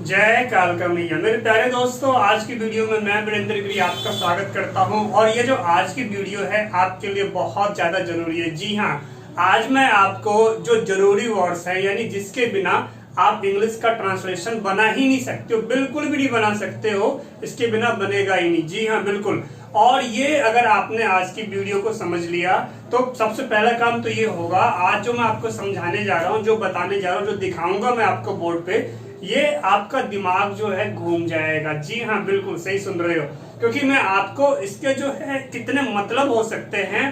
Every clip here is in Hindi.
जय कालका मैया। मेरे प्यारे दोस्तों, आज की वीडियो में मैं वीरेंद्र गिरी आपका स्वागत करता हूं। और ये जो आज की वीडियो है आपके लिए बहुत ज्यादा जरूरी है। जी हाँ, आज मैं आपको जो जरूरी वर्ड्स है, यानी जिसके बिना आप इंग्लिश का ट्रांसलेशन बना ही नहीं सकते हो, बिल्कुल भी नहीं बना सकते हो, इसके बिना बनेगा ही नहीं। जी हाँ, बिल्कुल। और ये अगर आपने आज की वीडियो को समझ लिया तो सबसे पहला काम तो ये होगा, आज जो मैं आपको समझाने जा रहा हूँ, जो बताने जा रहा हूँ, जो दिखाऊंगा मैं आपको बोर्ड पे, ये आपका दिमाग जो है घूम जाएगा। जी हाँ, बिल्कुल सही सुन रहे हो, क्योंकि मैं आपको इसके जो है कितने मतलब हो सकते हैं,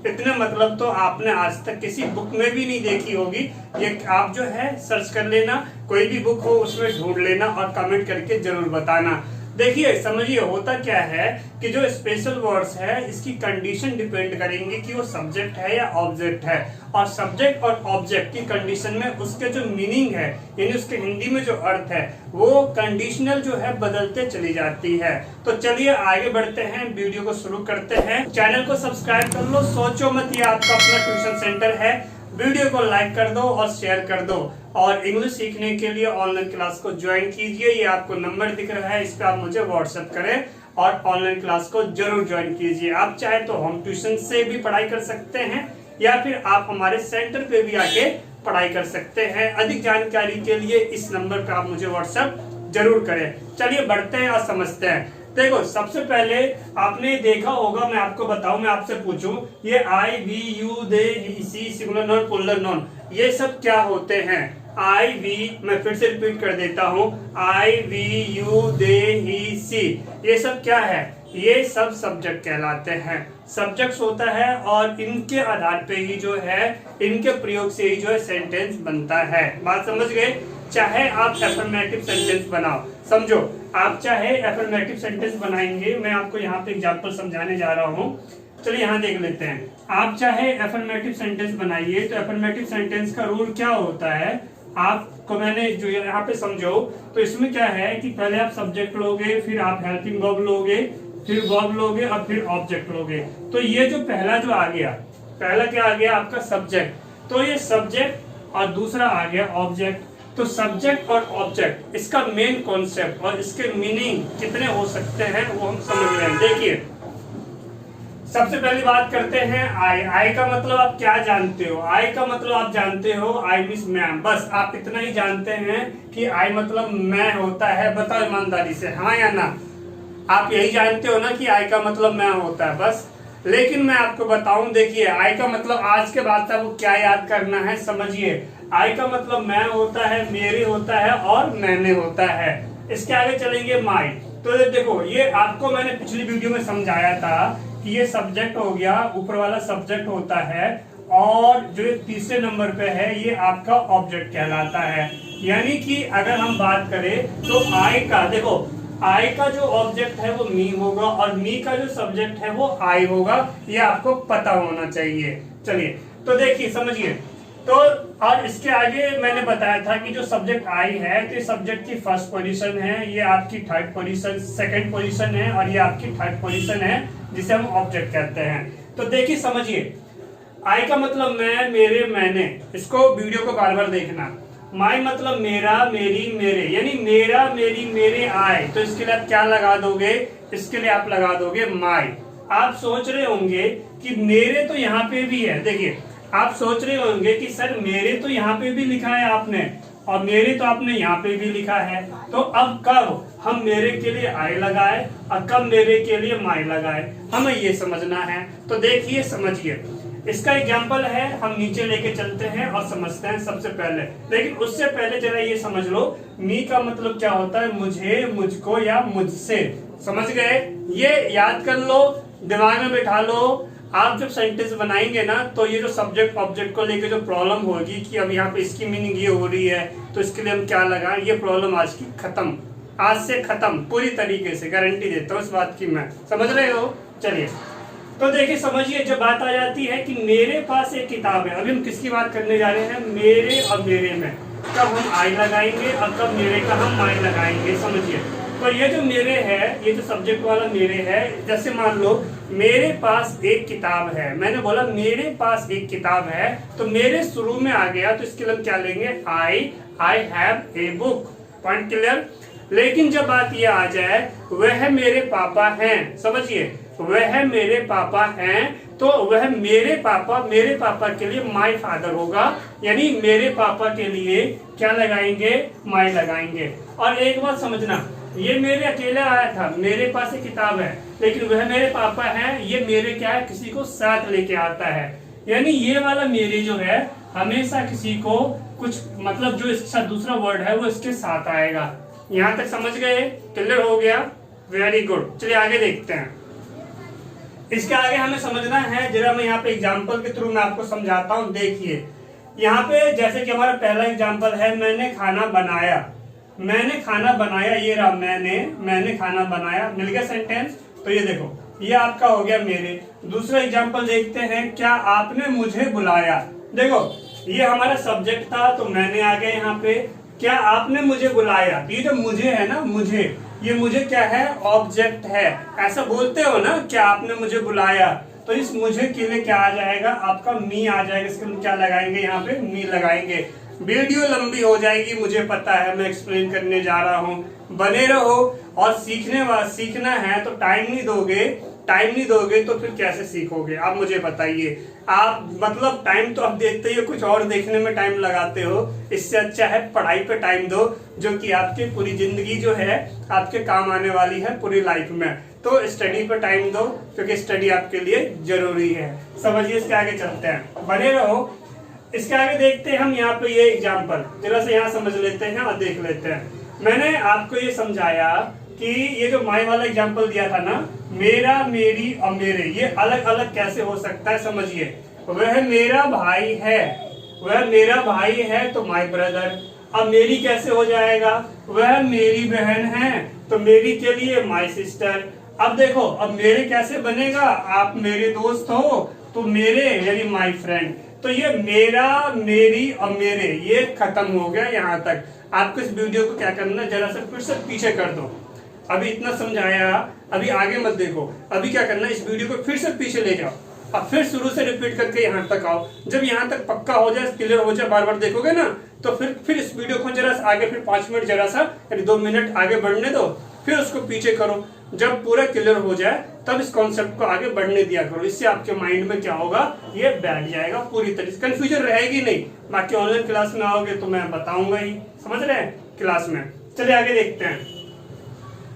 इतने मतलब तो आपने आज तक किसी बुक में भी नहीं देखी होगी। ये आप जो है सर्च कर लेना, कोई भी बुक हो उसमें ढूंढ लेना और कमेंट करके जरूर बताना। देखिए, समझिए होता क्या है कि जो स्पेशल वर्ड्स है इसकी कंडीशन डिपेंड करेंगे कि वो सब्जेक्ट है या ऑब्जेक्ट है। और सब्जेक्ट और ऑब्जेक्ट की कंडीशन में उसके जो मीनिंग है, यानी उसके हिंदी में जो अर्थ है, वो कंडीशनल जो है बदलते चली जाती है। तो चलिए आगे बढ़ते हैं, वीडियो को शुरू करते हैं। चैनल को सब्सक्राइब कर लो, सोचो मत, ये आपका अपना ट्यूशन सेंटर है। वीडियो को लाइक कर दो और शेयर कर दो। और इंग्लिश सीखने के लिए ऑनलाइन क्लास को ज्वाइन कीजिए। ये आपको नंबर दिख रहा है, इस पर आप मुझे व्हाट्सएप करें और ऑनलाइन क्लास को जरूर ज्वाइन कीजिए। आप चाहे तो होम ट्यूशन से भी पढ़ाई कर सकते हैं या फिर आप हमारे सेंटर पे भी आके पढ़ाई कर सकते हैं। अधिक जानकारी के लिए इस नंबर पे आप मुझे व्हाट्सएप जरूर करें। चलिए बढ़ते हैं और समझते हैं। देखो, सबसे पहले आपने देखा होगा, मैं आपको बताऊं, मैं आपसे पूछूं, ये I, we, you, they, he, she, singular noun, plural noun, ये सब क्या होते हैं? आई, वी, मैं फिर से रिपीट कर देता हूं, आई, वी, यू, दे, ही, सी, ये सब क्या है? ये सब सब्जेक्ट कहलाते हैं। सब्जेक्ट्स होता है और इनके आधार पे ही जो है, इनके प्रयोग से ही जो है सेंटेंस बनता है। बात समझ गए? चाहे आप एफर्मेटिव सेंटेंस बनाओ, समझो, आप चाहे एफर्मेटिव सेंटेंस बनाएंगे, मैं आपको यहाँ पे एग्जांपल समझाने जा रहा हूँ। चलिए यहाँ देख लेते हैं। आप चाहे एफर्मेटिव सेंटेंस बनाइए, तो एफर्मेटिव सेंटेंस का रूल क्या होता है आपको मैंने जो यहाँ पे समझो, तो इसमें क्या है कि पहले आप सब्जेक्ट लोगे, फिर आप हेल्पिंग वर्ब लोगे, फिर वर्ब लोगे और फिर ऑब्जेक्ट लोगे। तो ये जो पहला जो आ गया, पहला क्या आ गया आपका? सब्जेक्ट। तो ये सब्जेक्ट और दूसरा आ गया ऑब्जेक्ट। तो सब्जेक्ट और ऑब्जेक्ट, इसका मेन कॉन्सेप्ट और इसके मीनिंग कितने हो सकते हैं वो हम समझ रहे हैं। देखिए, सबसे पहली बात करते हैं आई। आई का मतलब आप क्या जानते हो? आई का मतलब आप जानते हो, आई मींस मैम, बस आप इतना ही जानते हैं कि आई मतलब मैं होता है। बताओ ईमानदारी से, हाँ या ना? आप यही जानते हो ना कि आई का मतलब मैं होता है, बस। लेकिन मैं आपको बताऊं, देखिए, आई का मतलब आज के बाद से आपको क्या याद करना है, समझिए। आई का मतलब मैं होता है, मेरे होता है और मैंने होता है। इसके आगे चलेंगे माई। तो देखो, ये आपको मैंने पिछली वीडियो में समझाया था कि ये सब्जेक्ट हो गया, ऊपर वाला सब्जेक्ट होता है, और जो तीसरे नंबर पे है ये आपका ऑब्जेक्ट कहलाता है। यानी कि अगर हम बात करें तो आई का, देखो, आई का जो ऑब्जेक्ट है वो मी होगा और मी का जो सब्जेक्ट है वो आई होगा। ये आपको पता होना चाहिए। चलिए, तो देखिए, समझिए। तो और इसके आगे मैंने बताया था कि जो सब्जेक्ट आई है, तो ये सब्जेक्ट की फर्स्ट पोजीशन है, ये आपकी थर्ड पोजीशन, सेकंड पोजीशन है, और ये आपकी थर्ड पोजीशन है, जिसे हम ऑब्जेक्ट कहते हैं। तो देखिए, समझिए, आई का मतलब मैं, मेरे, मैंने। इसको वीडियो को बार बार देखना। माई मतलब मेरा, मेरी, मेरे, यानी मेरा, मेरी, मेरे, आए। तो इसके लिए आप क्या लगा दोगे? इसके लिए आप लगा दोगे माई। आप सोच रहे होंगे कि मेरे तो यहाँ पे भी है। देखिए, आप सोच रहे होंगे कि सर मेरे तो यहाँ पे भी लिखा है आपने, और मेरे तो आपने यहाँ पे भी लिखा है। तो अब कब हम मेरे के लिए आई लगाए और कब मेरे के लिए माई लगाए, हमें ये समझना है। तो देखिए, समझिए, इसका एग्जाम्पल है, हम नीचे लेके चलते हैं और समझते हैं सबसे पहले। लेकिन उससे पहले जरा ये समझ लो, मी का मतलब क्या होता है? मुझे, मुझको या मुझसे। समझ गए? ये याद कर लो, दिमाग में बैठा लो। आप जब सेंटेंस बनाएंगे ना, तो ये जो सब्जेक्ट ऑब्जेक्ट को लेकर जो प्रॉब्लम होगी कि अब यहाँ पे इसकी मीनिंग ये हो रही है, तो इसके लिए हम क्या लगाएं, ये प्रॉब्लम आज की खत्म, आज से खत्म पूरी तरीके से, गारंटी देता हूँ इस बात की मैं। समझ रहे हो? चलिए, तो देखिए, समझिए, जब बात आ जाती है कि मेरे पास एक किताब है, अभी हम किसकी बात करने जा रहे हैं? मेरे और मेरे में कब हम आई लगाएंगे और कब मेरे का हम माई लगाएंगे, समझिए। तो ये जो मेरे है, ये जो सब्जेक्ट वाला मेरे है, जैसे मान लो मेरे पास एक किताब है, मैंने बोला मेरे पास एक किताब है, तो मेरे शुरू में आ गया, तो इसके लिए क्या लेंगे? I have a book. Point clear. लेकिन जब बात ये आ जाए वह मेरे पापा हैं, समझिए वह मेरे पापा हैं, तो वह मेरे पापा के लिए माय फादर होगा, यानी मेरे पापा के लिए क्या लगाएंगे, माय लगाएंगे। और एक बात समझना, ये मेरे अकेला आया था, मेरे पास एक किताब है, लेकिन वह मेरे पापा हैं, ये मेरे क्या है, किसी को साथ लेके आता है। यानी ये वाला मेरे जो है हमेशा किसी को कुछ मतलब जो इसका दूसरा वर्ड है वो इसके साथ आएगा। यहां तक समझ गए, क्लियर हो गया, वेरी गुड। चलिए आगे देखते हैं। इसके आगे हमें समझना है, जरा मैं यहाँ पे एग्जाम्पल के थ्रू मैं आपको समझाता हूँ। देखिए यहाँ पे जैसे कि हमारा पहला एग्जाम्पल है, मैंने खाना बनाया, मैंने खाना बनाया, ये रहा मैंने खाना बनाया, मिल गया सेंटेंस। तो ये देखो ये आपका हो गया मेरे। दूसरा एग्जाम्पल देखते हैं, क्या आपने मुझे बुलाया। देखो ये हमारा सब्जेक्ट था तो मैंने आ गया यहाँ पे, क्या आपने मुझे बुलाया, ये जो मुझे है ना, मुझे, ये मुझे क्या है, ऑब्जेक्ट है। ऐसा बोलते हो ना, क्या आपने मुझे बुलाया, तो इस मुझे के लिए क्या आ जाएगा, आपका मी आ जाएगा। इसके लिए क्या लगाएंगे, यहाँ पे मी लगाएंगे। वीडियो लंबी हो जाएगी मुझे पता है, मैं एक्सप्लेन करने जा रहा हूँ, बने रहो। और सीखना है तो टाइम नहीं दोगे तो फिर कैसे सीखोगे, आप मुझे बताइए। आप मतलब टाइम तो आप देखते ही हो, कुछ और देखने में टाइम लगाते हो, इससे अच्छा है पढ़ाई पे टाइम दो, जो कि आपकी पूरी जिंदगी जो है आपके काम आने वाली है पूरी लाइफ में। तो स्टडी पे टाइम दो, क्योंकि स्टडी आपके लिए जरूरी है। समझिए, इसके आगे चलते हैं, बने रहो। इसके आगे देखते हैं हम यहाँ पे ये एग्जाम्पल, जरा से यहाँ समझ लेते हैं और देख लेते हैं। मैंने आपको ये समझाया कि ये जो माई वाला एग्जाम्पल दिया था ना, मेरा, मेरी और मेरे, ये अलग अलग कैसे हो सकता है, समझिए। वह मेरा भाई है, तो माई ब्रदर। अब मेरी कैसे हो जाएगा, वह मेरी बहन है, तो मेरी के लिए माई सिस्टर। अब देखो, अब मेरे कैसे बनेगा, आप मेरे दोस्त हो तो मेरे यानी माई फ्रेंड। तो ये मेरा, मेरी और मेरे, ये खत्म हो गया यहाँ तक। आपको इस वीडियो को क्या करना है, जरा सा फिर से पीछे कर दो। अभी इतना समझाया, अभी आगे मत देखो। अभी क्या करना है, इस वीडियो को फिर से पीछे ले जाओ और फिर शुरू से रिपीट करके यहाँ तक आओ। जब यहाँ तक पक्का हो जाए, क्लियर हो जाए, बार बार देखोगे ना, तो फिर इस वीडियो को जरा सा आगे, फिर 5 मिनट जरा सा यानी 2 मिनट आगे बढ़ने दो, फिर उसको पीछे करो। जब पूरा क्लियर हो जाए तब इस कॉन्सेप्ट को आगे बढ़ने दिया करो। इससे आपके माइंड में क्या होगा, ये बैठ जाएगा पूरी तरीके से, कंफ्यूजन रहेगी नहीं। बाकी ऑनलाइन क्लास में आओगे तो मैं बताऊंगा ही, समझ रहे हैं, क्लास में। चलिए आगे देखते हैं।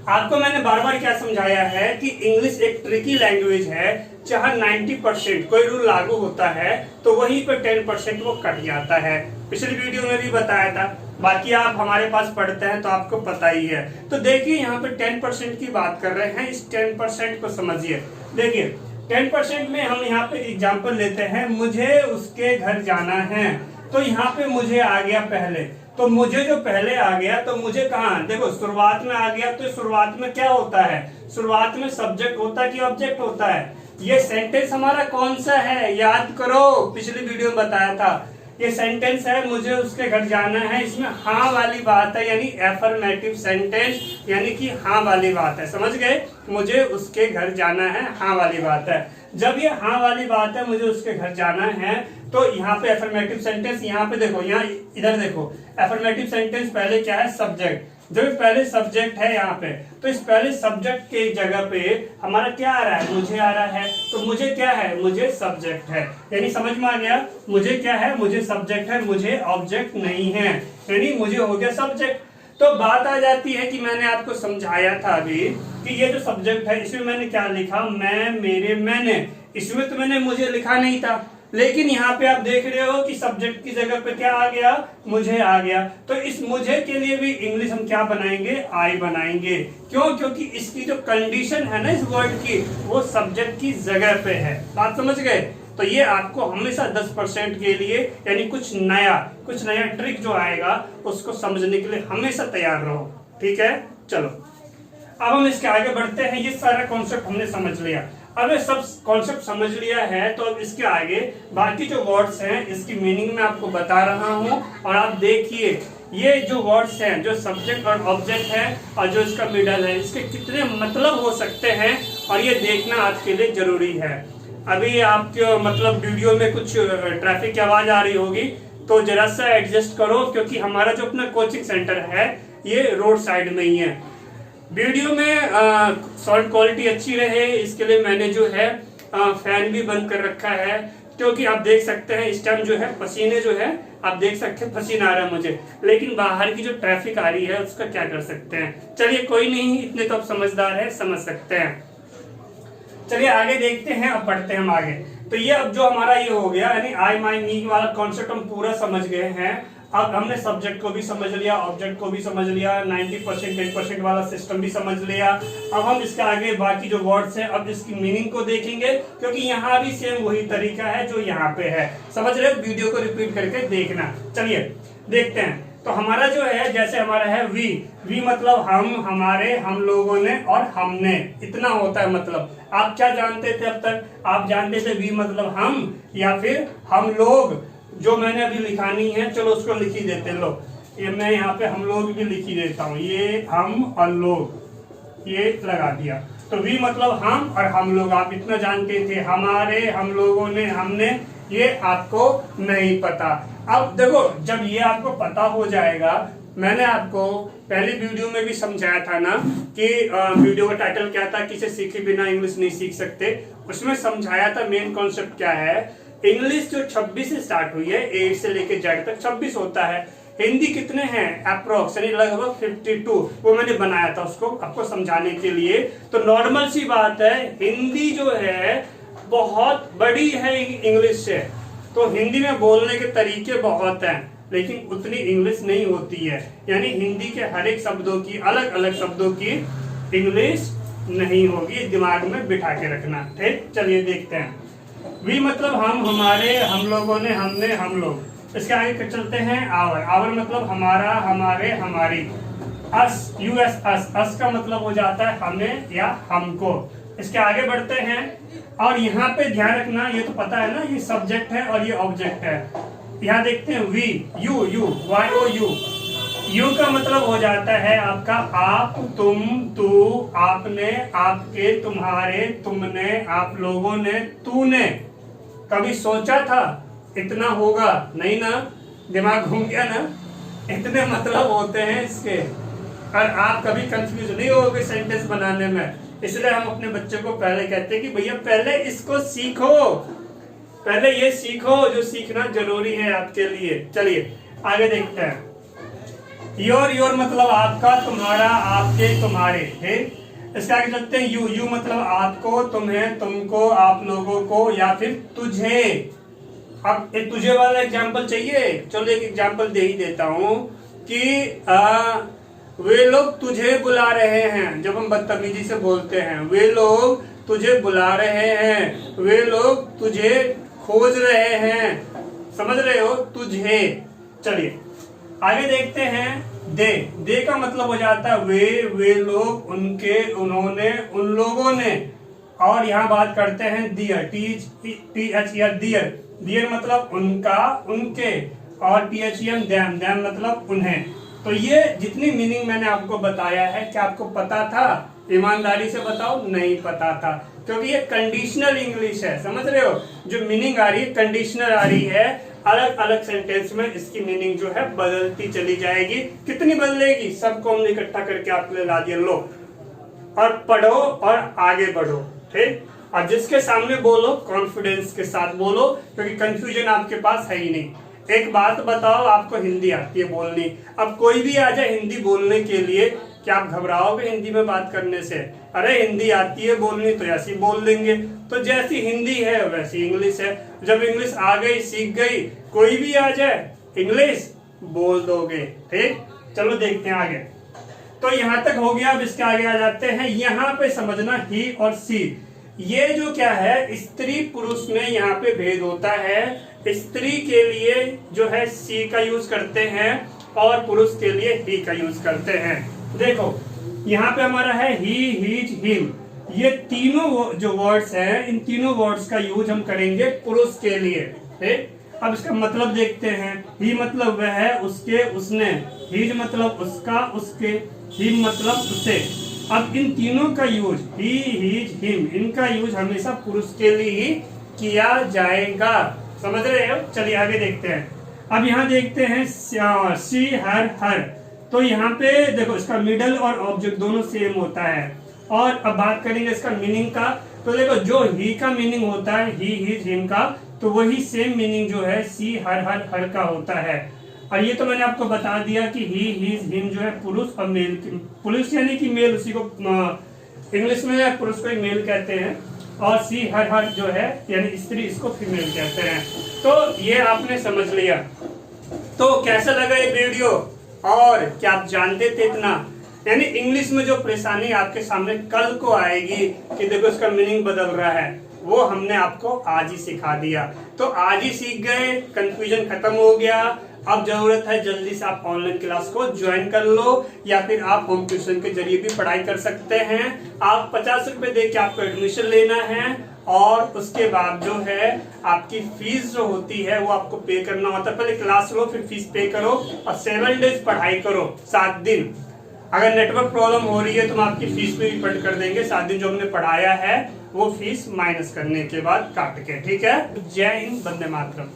आपको मैंने बार बार क्या समझाया है कि इंग्लिश एक ट्रिकी लैंग्वेज है। जहां 90% कोई रूल लागू होता है तो वहीं पर 10% वो कट जाता है। पिछली वीडियो में भी बताया था, बाकी आप हमारे पास पढ़ते हैं तो आपको पता ही है। तो देखिए यहाँ पे 10% की बात कर रहे हैं, इस 10% को समझिए। देखिए 10% में हम यहाँ पे एग्जाम्पल लेते हैं, मुझे उसके घर जाना है। तो यहाँ पे मुझे आ गया पहले, तो मुझे जो पहले आ गया, तो मुझे कहाँ, देखो शुरुआत में आ गया। तो शुरुआत में क्या होता है, शुरुआत में सब्जेक्ट होता है कि ऑब्जेक्ट होता है। ये सेंटेंस हमारा कौन सा है, याद करो, पिछली वीडियो में बताया था। ये सेंटेंस है, मुझे उसके घर जाना है। इसमें हाँ वाली बात है, यानी एफर्मेटिव सेंटेंस, यानी कि हाँ वाली बात है। समझ गए, मुझे उसके घर जाना है, हाँ वाली बात है। जब ये हाँ वाली बात है, मुझे उसके घर जाना है, तो यहाँ पे एफर्मेटिव सेंटेंस, यहाँ पे देखो, यहाँ इधर देखो, एफर्मेटिव सेंटेंस पहले क्या है, सब्जेक्ट। जब पहले सब्जेक्ट है यहाँ पे, तो इस पहले सब्जेक्ट के जगह पे हमारा क्या आ रहा है, मुझे आ रहा है। तो मुझे क्या है, मुझे सब्जेक्ट है, यानी समझ में आ गया, मुझे क्या है, मुझे सब्जेक्ट है, मुझे ऑब्जेक्ट नहीं है, यानी मुझे हो गया सब्जेक्ट। तो बात आ जाती है कि मैंने आपको समझाया था अभी कि ये जो सब्जेक्ट है, इसमें मैंने क्या लिखा, मैं, मेरे, मैंने। इसमें तो मैंने मुझे लिखा नहीं था, लेकिन यहाँ पे आप देख रहे हो कि सब्जेक्ट की जगह पे क्या आ गया, मुझे आ गया। तो इस मुझे के लिए भी इंग्लिश हम क्या बनाएंगे, आई बनाएंगे। क्यों, क्योंकि इसकी जो कंडीशन है ना इस वर्ड की, वो सब्जेक्ट की जगह पे है। बात समझ गए। तो ये आपको हमेशा 10% के लिए, यानी कुछ नया ट्रिक जो आएगा उसको समझने के लिए हमेशा तैयार रहो। ठीक है, चलो अब हम इसके आगे बढ़ते हैं। ये सारा कॉन्सेप्ट हमने समझ लिया। अब ये सब कॉन्सेप्ट समझ लिया है, तो अब इसके आगे बाकी जो वर्ड्स हैं इसकी मीनिंग मैं आपको बता रहा हूँ। और आप देखिए ये जो वर्ड्स हैं, जो सब्जेक्ट और ऑब्जेक्ट है और जो इसका मिडल है, इसके कितने मतलब हो सकते हैं, और ये देखना आपके लिए जरूरी है। अभी आपके मतलब वीडियो में कुछ ट्रैफिक की आवाज आ रही होगी, तो जरा सा एडजस्ट करो, क्योंकि हमारा जो अपना कोचिंग सेंटर है ये रोड साइड में ही है। वीडियो में साउंड क्वालिटी अच्छी रहे इसके लिए मैंने जो है फैन भी बंद कर रखा है, क्योंकि आप देख सकते हैं इस टाइम जो है पसीने जो है आप देख सकते हैं पसीना आ रहा है मुझे, लेकिन बाहर की जो ट्रैफिक आ रही है उसका क्या कर सकते हैं। चलिए कोई नहीं, इतने तो आप समझदार है, समझ सकते हैं। चलिए आगे देखते हैं, अब बढ़ते हैं हम आगे। तो ये अब जो हमारा ये हो गया यानी आई माई मी वाला कॉन्सेप्ट हम पूरा समझ गए हैं। अब हमने सब्जेक्ट को भी समझ लिया, ऑब्जेक्ट को भी समझ लिया, 90% 10% वाला सिस्टम भी समझ लिया। अब हम इसके आगे बाकी जो वर्ड्स हैं अब इसकी मीनिंग को देखेंगे, क्योंकि यहाँ भी सेम वही तरीका है जो यहाँ पे है। समझ रहे हो, वीडियो को रिपीट करके देखना। चलिए देखते हैं। तो हमारा जो है जैसे हमारा है वी मतलब हम, हमारे, हम लोगों ने और हमने, इतना होता है। मतलब आप क्या जानते थे अब तक? आप जानते थे वी मतलब हम या फिर हम लोग, जो मैंने अभी लिखानी है। चलो उसको लिख ही देते हैं। लो ये मैं यहाँ पे हम लोग भी लिख ही देता हूँ, ये हम और लोग ये लगा दिया। तो वी मतलब हम और हम लोग, आप इतना जानते थे। हमारे, हम लोगों ने, हमने, ये आपको नहीं पता। अब देखो जब ये आपको पता हो जाएगा, मैंने आपको पहले वीडियो में भी समझाया था ना कि वीडियो का टाइटल क्या था, किसे सीखे बिना इंग्लिश नहीं सीख सकते। उसमें समझाया था मेन कॉन्सेप्ट क्या है। इंग्लिश जो 26 से स्टार्ट हुई है, ए से लेके जेड तक 26 होता है। हिंदी कितने हैं? अप्रोक्स यानी लगभग 52। वो मैंने बनाया था उसको आपको समझाने के लिए। तो नॉर्मल सी बात है, हिंदी जो है बहुत बड़ी है इंग्लिश से। तो हिंदी में बोलने के तरीके बहुत हैं, लेकिन उतनी इंग्लिश नहीं होती है। यानी हिंदी के हर एक शब्दों की, अलग अलग शब्दों की इंग्लिश नहीं होगी, दिमाग में बिठा के रखना। ठीक, चलिए देखते हैं। वी मतलब हम, हमारे, हम लोगों ने, हमने, हम लोग। इसके आगे चलते हैं। आवर, आवर मतलब हमारा, हमारे, हमारी। अस, यूएस, अस का मतलब हो जाता है हमें या हमको। इसके आगे बढ़ते हैं और यहाँ पे ध्यान रखना, ये तो पता है ना, ये सब्जेक्ट है और ये ऑब्जेक्ट है। यहाँ देखते हैं V, U, Y O U. U का मतलब हो जाता है आपका आप, तुम, तू, आपने, आपके, तुम्हारे, तुमने, आप लोगों ने, तूने। कभी सोचा था इतना होगा? नहीं ना, दिमाग घूम गया ना। इतने मतलब होते हैं इसके, और आप कभी कंफ्यूज नहीं होगे सेंटेंस बनाने में। इसलिए हम अपने बच्चों को पहले कहते हैं कि भैया पहले इसको सीखो, पहले ये सीखो जो सीखना जरूरी है आपके लिए। चलिए आगे देखते हैं। योर मतलब आपका, तुम्हारा, आपके, तुम्हारे। ठीक, इसके आगे चलते हैं। यू मतलब आपको, तुम्हें, तुमको, आप लोगों को या फिर तुझे। अब एक तुझे वाला एग्जाम्पल चाहिए? चलो एक एग्जाम्पल दे ही देता हूँ कि वे लोग तुझे बुला रहे हैं। जब हम बदतमीजी से बोलते हैं वे लोग तुझे बुला रहे हैं, वे लोग तुझे खोज रहे हैं। समझ रहे हो, तुझे। चलिए आगे देखते हैं। दे का मतलब हो जाता है वे लोग, उनके, उन्होंने, उन लोगों ने। और यहाँ बात करते हैं दियर, THER, दियर मतलब उनका, उनके, और THEM, देम मतलब उन्हें। तो ये जितनी मीनिंग मैंने आपको बताया है, क्या आपको पता था? ईमानदारी से बताओ, नहीं पता था, क्योंकि ये कंडीशनल इंग्लिश है। समझ रहे हो, जो मीनिंग आ रही है कंडीशनल आ रही है। अलग अलग सेंटेंस में इसकी मीनिंग जो है बदलती चली जाएगी। कितनी बदलेगी, सबको हमने इकट्ठा करके आपके लिए ला दिया। लो और पढ़ो और आगे बढ़ो। ठीक, और जिसके सामने बोलो कॉन्फिडेंस के साथ बोलो, क्योंकि कंफ्यूजन आपके पास है ही नहीं। एक बात बताओ, आपको हिंदी आती है बोलनी, अब कोई भी आ जाए हिंदी बोलने के लिए, क्या आप घबराओगे हिंदी में बात करने से? अरे हिंदी आती है बोलनी तो ऐसी बोल देंगे। तो जैसी हिंदी है वैसी इंग्लिश है। जब इंग्लिश आ गई, सीख गई, कोई भी आ जाए इंग्लिश बोल दोगे। ठीक, चलो देखते हैं आगे। तो यहाँ तक हो गया। अब इसके आगे आ जाते हैं। यहाँ पे समझना ही और सी, ये जो क्या है, स्त्री पुरुष में यहाँ पे भेद होता है। स्त्री के लिए जो है सी का यूज करते हैं और पुरुष के लिए ही का यूज करते हैं। देखो यहाँ पे हमारा है ही, हीज, हिम। ये तीनों जो वर्ड्स हैं, इन तीनों वर्ड्स का यूज हम करेंगे पुरुष के लिए। ठीक, अब इसका मतलब देखते हैं। ही मतलब वह है, उसके, उसने। हीज मतलब उसका, उसके। हिम मतलब उसे। अब इन तीनों का यूज, ही, हीज, हिम, इनका यूज हमेशा पुरुष के लिए ही किया जाएगा। समझ रहे हो? चलिए आगे देखते हैं। अब यहाँ देखते हैं सी, हर, हर। तो यहाँ पे देखो इसका मिडल और ऑब्जेक्ट दोनों सेम होता है। और अब बात करेंगे इसका मीनिंग का, तो देखो जो ही का मीनिंग होता है ही हिज हिम का, तो वही सेम मीनिंग जो है सी हर का होता है। और ये तो मैंने आपको बता दिया कि ही हिज हिम जो है पुरुष और मेल, पुरुष यानी कि मेल, उसी को इंग्लिश में पुरुष को मेल कहते हैं, और सी हर जो है यानी स्त्री, इसको फीमेल कहते हैं। तो ये आपने समझ लिया। तो कैसा लगा ये वीडियो, और क्या आप जानते थे इतना? यानी इंग्लिश में जो परेशानी आपके सामने कल को आएगी कि देखो इसका मीनिंग बदल रहा है, वो हमने आपको आज ही सिखा दिया। तो आज ही सीख गए, कंफ्यूजन खत्म हो गया। अब जरूरत है जल्दी से आप ऑनलाइन क्लास को ज्वाइन कर लो, या फिर आप होम ट्यूशन के जरिए भी पढ़ाई कर सकते हैं। आप 50 रुपए दे के आपको एडमिशन लेना है, और उसके बाद जो है आपकी फीस जो होती है वो आपको पे करना होता है। पहले क्लास लो, फिर फीस पे करो, और 7 डेज पढ़ाई करो, 7 दिन। अगर नेटवर्क प्रॉब्लम हो रही है तो हम आपकी फीस भी रिफंड कर देंगे, 7 दिन जो हमने पढ़ाया है वो फीस माइनस करने के बाद काट के, ठीक है। जय हिंद, वंदे मातरम।